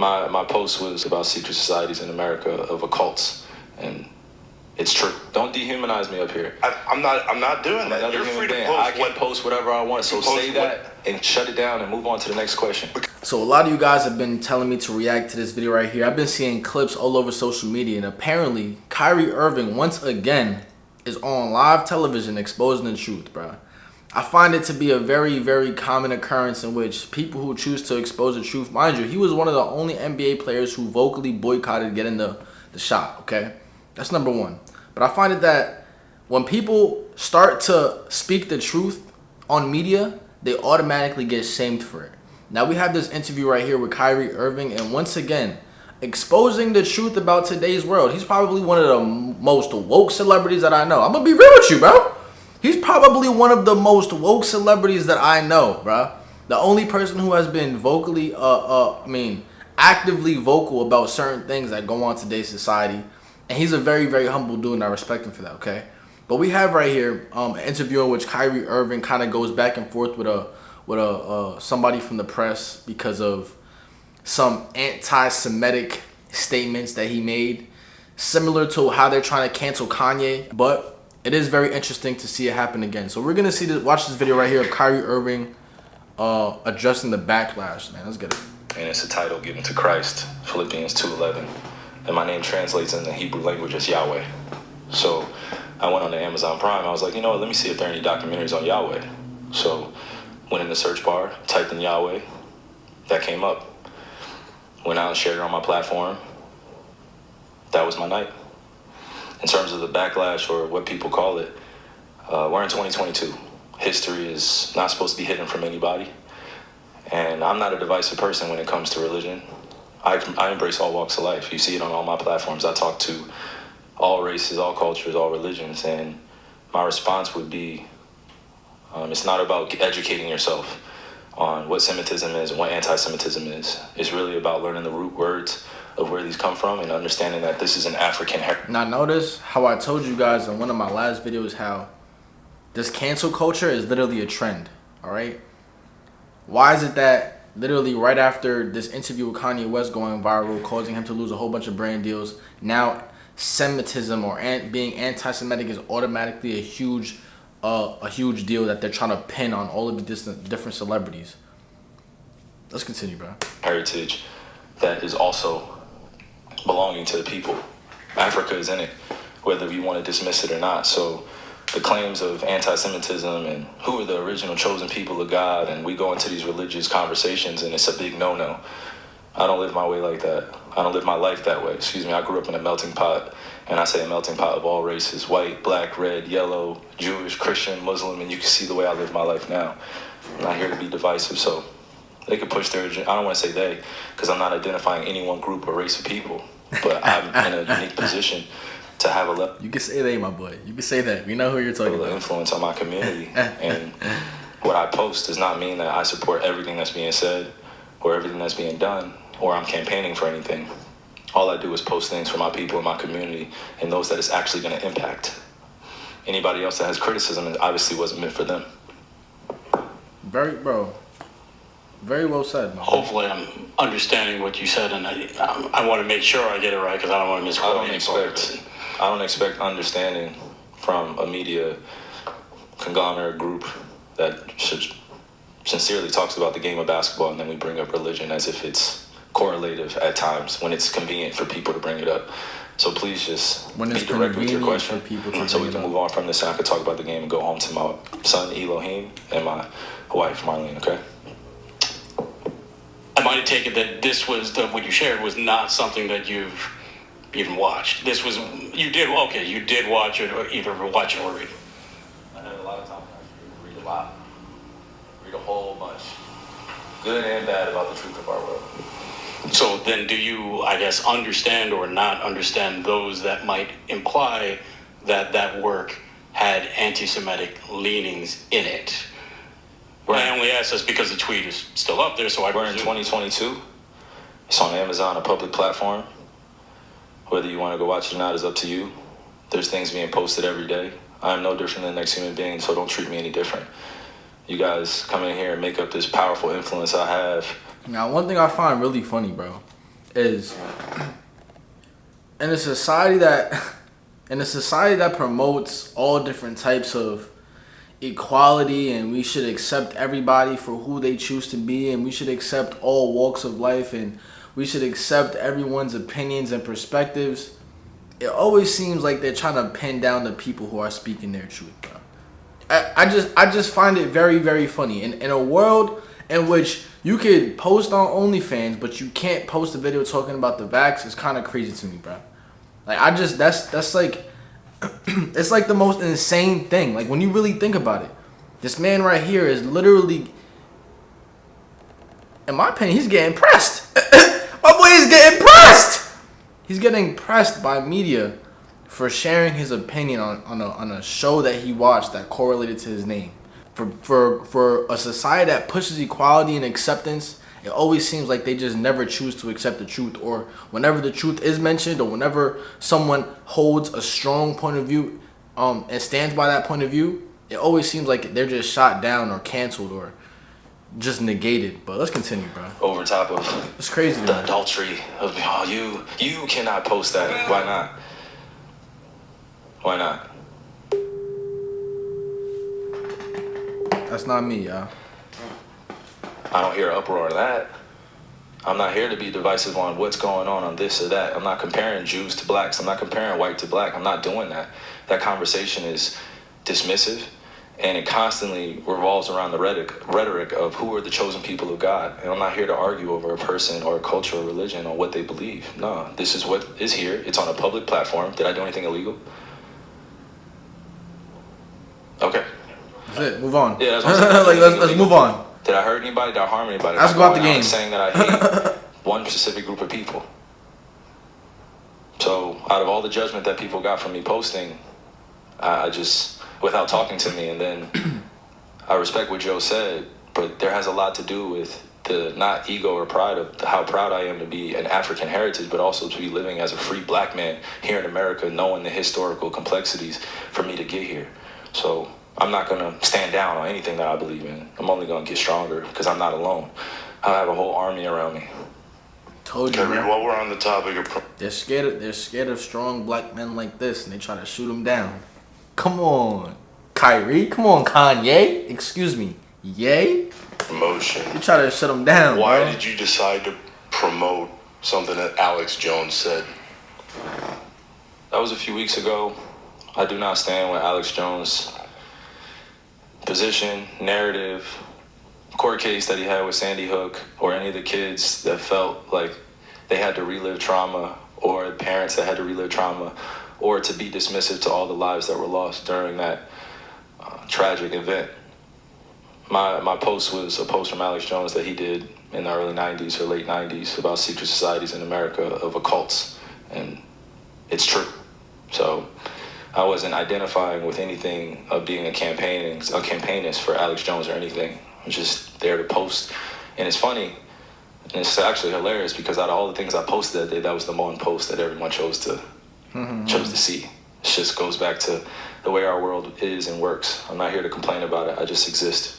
My post was about secret societies in America of occults, and it's true. Don't dehumanize me up here. I'm not doing that. You're free to post. I can post whatever I want. So say that and shut it down and move on to the next question. So a lot of you guys have been telling me to react to this video right here. I've been seeing clips all over social media, and apparently Kyrie Irving once again is on live television exposing the truth, bro. I find it to be a very, very common occurrence in which people who choose to expose the truth, mind you, he was one of the only NBA players who vocally boycotted getting the shot, okay? That's number one. But I find it that when people start to speak the truth on media, they automatically get shamed for it. Now we have this interview right here with Kyrie Irving, and once again, exposing the truth about today's world. He's probably one of the most woke celebrities that I know. I'm gonna be real with you, bro. He's probably one of the most woke celebrities that I know, bro. The only person who has been vocally, actively vocal about certain things that go on today's society. And he's a very, very humble dude, and I respect him for that, okay? But we have right here an interview in which Kyrie Irving kind of goes back and forth with somebody from the press because of some anti-Semitic statements that he made, similar to how they're trying to cancel Kanye. But it is very interesting to see it happen again. So we're gonna watch this video right here of Kyrie Irving addressing the backlash. Man, let's get it. And it's a title given to Christ, Philippians 2:11. And my name translates in the Hebrew language as Yahweh. So I went on to Amazon Prime. I was like, you know what, let me see if there are any documentaries on Yahweh. So went in the search bar, typed in Yahweh. That came up. Went out and shared it on my platform. That was my night. In terms of the backlash, or what people call it, we're in 2022. History is not supposed to be hidden from anybody. And I'm not a divisive person when it comes to religion. I embrace all walks of life. You see it on all my platforms. I talk to all races, all cultures, all religions. And my response would be, it's not about educating yourself on what Semitism is and what anti-Semitism is. It's really about learning the root words of where these come from and understanding that this is an African heritage. Now notice how I told you guys in one of my last videos how this cancel culture is literally a trend, all right? Why is it that literally right after this interview with Kanye West going viral, causing him to lose a whole bunch of brand deals, now Semitism or being anti-Semitic is automatically a huge deal that they're trying to pin on all of the different celebrities? Let's continue, bro. Heritage that is also belonging to the people. Africa is in it, whether we want to dismiss it or not. So the claims of anti-Semitism and who are the original chosen people of God, and we go into these religious conversations and it's a big no-no. I don't live my way like that. I don't live my life that way. Excuse me, I grew up in a melting pot, and I say a melting pot of all races, white, black, red, yellow, Jewish, Christian, Muslim, and you can see the way I live my life now. I'm not here to be divisive, so they could push their agenda. I don't want to say they, because I'm not identifying any one group or race of people, but I'm in a unique position to have a level. You can say they, my boy. You can say that. We know who you're talking about. Influence on my community. And what I post does not mean that I support everything that's being said or everything that's being done, or I'm campaigning for anything. All I do is post things for my people in my community and those that it's actually going to impact. Anybody else that has criticism, it obviously wasn't meant for them. Very well said, man. Hopefully I'm understanding what you said, and I want to make sure I get it right because I don't want to misquote anything. I don't expect understanding from a media conglomerate group that sincerely talks about the game of basketball, and then we bring up religion as if it's correlative at times when it's convenient for people to bring it up. So please just be direct with your question so we can move on from this and I can talk about the game and go home to my son Elohim and my wife Marlene, okay? I might have taken that this was what you shared was not something that you've even watched. This was you did watch it, or either watch it or read it. I had a lot of time. I read a lot, read a whole bunch, good and bad, about the truth of our world. So then, do you, I guess, understand or not understand those that might imply that that work had anti-Semitic leanings in it? I only ask this because the tweet is still up there, so we're in 2022. It's on Amazon, a public platform. Whether you want to go watch it or not is up to you. There's things being posted every day. I'm no different than the next human being, so don't treat me any different. You guys come in here and make up this powerful influence I have. Now, one thing I find really funny, bro, is in a society that promotes all different types of equality, and we should accept everybody for who they choose to be, and we should accept all walks of life, and we should accept everyone's opinions and perspectives. It always seems like they're trying to pin down the people who are speaking their truth, bro. I just find it very, very funny. In a world in which you could post on OnlyFans, but you can't post a video talking about the vax, it's kind of crazy to me, bro. Like, that's like, it's like the most insane thing. Like, when you really think about it, this man right here is literally, in my opinion, he's getting pressed. My boy is getting pressed. He's getting pressed by media for sharing his opinion on a show that he watched that correlated to his name. For a society that pushes equality and acceptance, it always seems like they just never choose to accept the truth, or whenever the truth is mentioned, or whenever someone holds a strong point of view and stands by that point of view, it always seems like they're just shot down or canceled or just negated. But let's continue, bro. Over top of it's crazy, the man. adultery of you cannot post that. Why not? Why not? That's not me, y'all. I don't hear uproar of that. I'm not here to be divisive on what's going on this or that. I'm not comparing Jews to blacks. I'm not comparing white to black. I'm not doing that. That conversation is dismissive, and it constantly revolves around the rhetoric of who are the chosen people of God. And I'm not here to argue over a person or a culture or religion or what they believe. No, this is what is here. It's on a public platform. Did I do anything illegal? Okay. That's it. Move on. Yeah, that's what I'm saying. Like, let's move on. Did I hurt anybody? Did I harm anybody? Ask about the I'm game. saying that I hate one specific group of people. So out of all the judgment that people got from me posting, I just, without talking to me, and then I respect what Joe said, but there has a lot to do with the not ego or pride of how proud I am to be an African heritage, but also to be living as a free black man here in America, knowing the historical complexities for me to get here. So I'm not going to stand down on anything that I believe in. I'm only going to get stronger because I'm not alone. I have a whole army around me. Told you, Kyrie, man. while we're on the topic of They're scared of strong black men like this, and they try to shoot them down. Come on, Kyrie. Come on, Kanye. Excuse me. Yay? promotion, You try to shut them down, why bro. did you decide to promote something that Alex Jones said? That was a few weeks ago. I do not stand with Alex Jones' position, narrative, court case that he had with Sandy Hook, or any of the kids that felt like they had to relive trauma, or parents that had to relive trauma, or to be dismissive to all the lives that were lost during that tragic event. My post was a post from Alex Jones that he did in the early 90s or late 90s about secret societies in America of occults, and it's true. So I wasn't identifying with anything of being a campaignist for Alex Jones or anything. I was just there to post. And it's funny, and it's actually hilarious, because out of all the things I posted that day, that was the one post that everyone chose to see. It just goes back to the way our world is and works. I'm not here to complain about it. I just exist.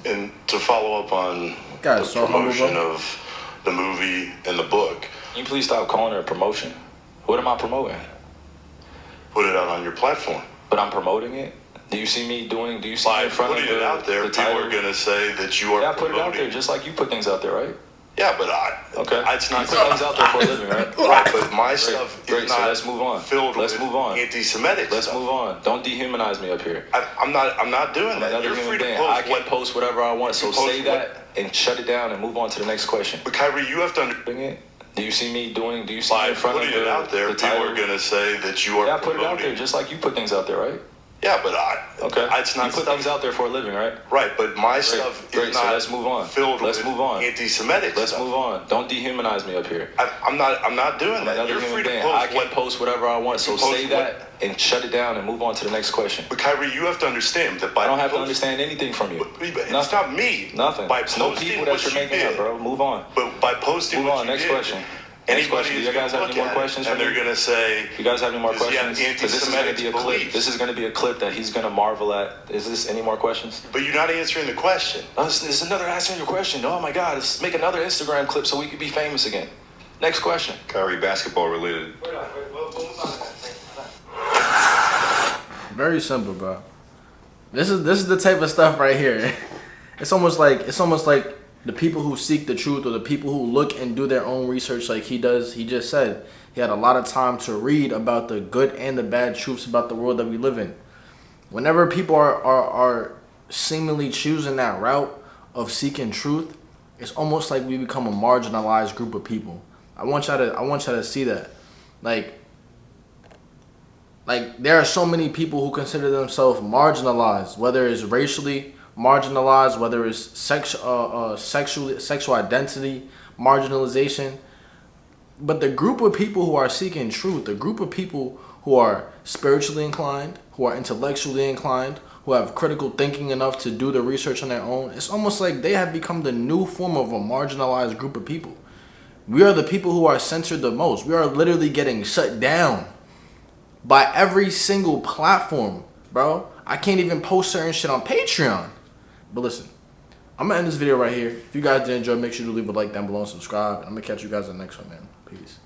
And to follow up on Guys, the so humble, promotion bro. of the movie and the book, Can you please stop calling it a promotion? What am I promoting? put it out on your platform. But I'm promoting it? Do you see me doing, do you see me By in front of putting it out there, the people title? are going to say that you are Yeah, I put it out there promoting. just like you put things out there, right? Yeah, but Okay. it's not You put things out there for a living, right? Right, but my stuff Great, is so not let's move on. filled Let's with move on. anti-Semitic Let's stuff. move on. Don't dehumanize me up here. I'm not doing that. Another You're human free to being. post I can what. post whatever I want, so You post say that and shut it down and move on to the next question. But Kyrie, you have to understand. Do you see me doing, do you see me By in front of putting it out there, the people title? are going to say that you are Yeah, I put it out there promoting. just like you put things out there, right? Yeah, but Okay. it's not You put stuff. things out there for a living, right? Right, but my stuff Great, is so not let's move on. filled Let's with move on. anti-Semitic Let's stuff. move on. Don't dehumanize me up here. I'm not doing that. Another You're human free to being. post I can what. post whatever I want, so You post say that and shut it down and move on to the next question. But Kyrie, you have to understand that by I don't have to post- understand anything from you. But it's Nothing. not me. Nothing. By It's no posting people what that you're you making up, did. bro. Move on. But by posting Move what on. you Next did, question. Next anybody question. Do is you guys going have to any look more at questions it, for and they're me? going to say, You guys have any more Does he have questions? Because this is going to be a anti-Semitic clip. beliefs? This is going to be a clip that he's going to marvel at. Is this any more questions? but you're not answering the question. Oh, this is another answering your question. Oh my God, let's make another Instagram clip so we could be famous again. Next question. Kyrie, basketball related. Very simple, bro. This is the type of stuff right here. It's almost like the people who seek the truth, or the people who look and do their own research like he does. He just said he had a lot of time to read about the good and the bad truths about the world that we live in. Whenever people are seemingly choosing that route of seeking truth, it's almost like we become a marginalized group of people. I want y'all to see that. Like there are so many people who consider themselves marginalized, whether it's racially marginalized, whether it's sexual identity marginalization. But the group of people who are seeking truth, the group of people who are spiritually inclined, who are intellectually inclined, who have critical thinking enough to do the research on their own, it's almost like they have become the new form of a marginalized group of people. We are the people who are censored the most. We are literally getting shut down by every single platform, bro. I can't even post certain shit on Patreon. But listen, I'm gonna end this video right here. If you guys did enjoy, make sure to leave a like down below and subscribe. And I'm gonna catch you guys in the next one, man. Peace.